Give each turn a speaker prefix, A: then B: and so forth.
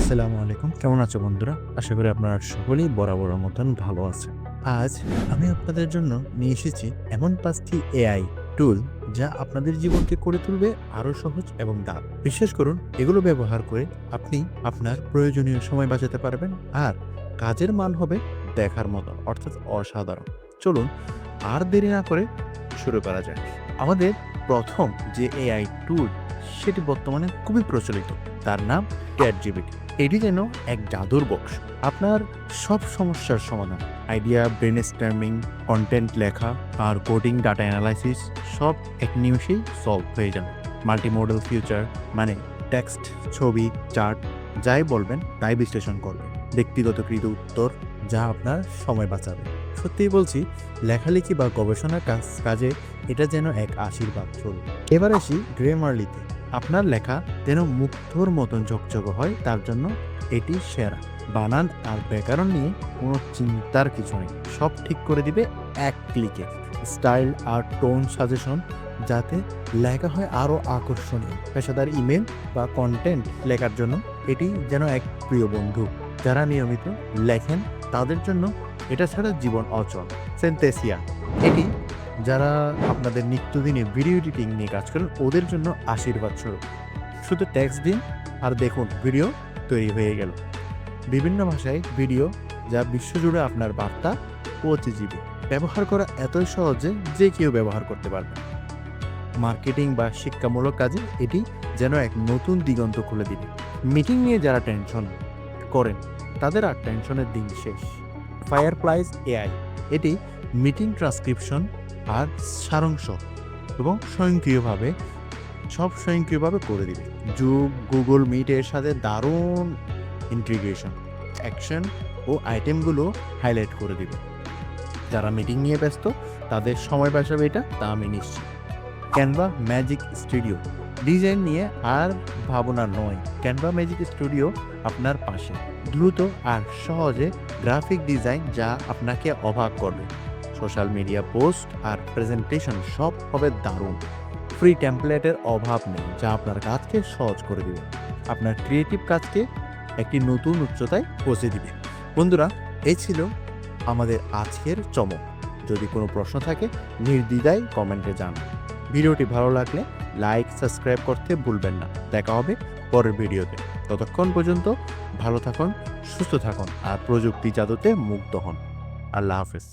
A: আসসালামু আলাইকুম। কেমন আছো বন্ধুরা? আশা করি আপনারা সকলেই বরাবরের মতন ভালো আছেন। আজ আমি আপনাদের জন্য নিয়ে এসেছি এমন ৫টি এআই টুল যা আপনাদের জীবনকে করে তুলবে আরো সহজ এবং দারুণ। বিশ্বাস করুন, এগুলো ব্যবহার করে আপনি আপনার প্রয়োজনীয় সময় বাঁচাতে পারবেন আর কাজের মান হবে দেখার মতো, অর্থাৎ অসাধারণ। চলুন আর দেরি না করে শুরু করা যাক। আমাদের প্রথম যে এআই টুল সেটি বর্তমানে খুবই প্রচলিত। তার নাম ChatGPT। এটি যেন এক জাদুর বক্স। আপনার সব সমস্যার সমাধান, আইডিয়া, ব্রেনস্টর্মিং, কন্টেন্ট লেখা আর কোডিং, ডাটা অ্যানালাইসিস সব এক নিমেষেই সলভ হয়ে যাবে। মাল্টিমোডাল ফিউচার মানে টেক্সট, ছবি, চার্ট যাই বলবেন তাই বিশ্লেষণ করবে। ব্যক্তিগতকৃত উত্তর যা আপনার সময় বাঁচাবে। সত্যিই বলছি, লেখালেখি বা গবেষণার কাজে এটা যেন এক আশীর্বাদ চলবে। এবার আসি গ্রামারলিতে। আপনার লেখা যেন মুগ্ধর মতন ঝকঝকে হয়, তার জন্য এটি সেরা। বানান আর ব্যাকরণ নিয়ে কোনো চিন্তার কিছু নেই, সব ঠিক করে দিবে এক ক্লিকে। স্টাইল আর টোন সাজেশন যাতে লেখা হয় আরও আকর্ষণীয়। পেশাদার ইমেল বা কন্টেন্ট লেখার জন্য এটি যেন এক প্রিয় বন্ধু। যারা নিয়মিত লেখেন তাদের জন্য এটা ছাড়া জীবন অচল। সেন্টেসিয়া, এটি যারা আপনাদের নিত্যদিনে ভিডিও এডিটিং নিয়ে কাজ করেন ওদের জন্য আশীর্বাদ স্বরূপ। শুধু টেক্সট দিন আর দেখুন ভিডিও তৈরি হয়ে গেল। বিভিন্ন ভাষায় ভিডিও যা বিশ্বজুড়ে আপনার বার্তা পৌঁছে যাবে। ব্যবহার করা এতই সহজে যে কেউ ব্যবহার করতে পারবে। মার্কেটিং বা শিক্ষামূলক কাজে এটি যেন এক নতুন দিগন্ত খুলে দিবে। মিটিং নিয়ে যারা টেনশন করেন তাদের আর টেনশনের দিন শেষ। ফায়ারফ্লাইজ এআই, এটি মিটিং ট্রান্সক্রিপশন আর সারাংশ এবং স্বয়ংক্রিয়ভাবে করে দিবে। জুম, গুগল মিটের সাথে দারুণ ইন্টিগ্রেশন, অ্যাকশন ও আইটেমগুলো হাইলাইট করে দিবে। যারা মিটিং নিয়ে ব্যস্ত তাদের সময় বাঁচাবে এটা, তা আমি নিশ্চিত। ক্যানভা ম্যাজিক স্টুডিও, ডিজাইন নিয়ে আর ভাবনা নয়। ক্যানভা ম্যাজিক স্টুডিও আপনার পাশে। দ্রুত আর সহজে গ্রাফিক ডিজাইন যা আপনাকে অবাক করবে। সোশ্যাল মিডিয়া পোস্ট আর প্রেজেন্টেশন সব হবে দারুণ। ফ্রি টেমপ্লেটের অভাব নেই, যা আপনার কাজকে সহজ করে দিবে। আপনার ক্রিয়েটিভ কাজকে একটি নতুন উচ্চতায় পৌঁছে দিবে। বন্ধুরা, এই ছিল আমাদের আজকের চমক। যদি কোনো প্রশ্ন থাকে নির্দ্বিধায় কমেন্টে জানান। ভিডিওটি ভালো লাগলে লাইক, সাবস্ক্রাইব করতে ভুলবেন না। দেখা হবে পরের ভিডিওতে। ততক্ষণ পর্যন্ত ভালো থাকুন, সুস্থ থাকুন আর প্রযুক্তি জাদুতে মুগ্ধ হন। আল্লাহ হাফেজ।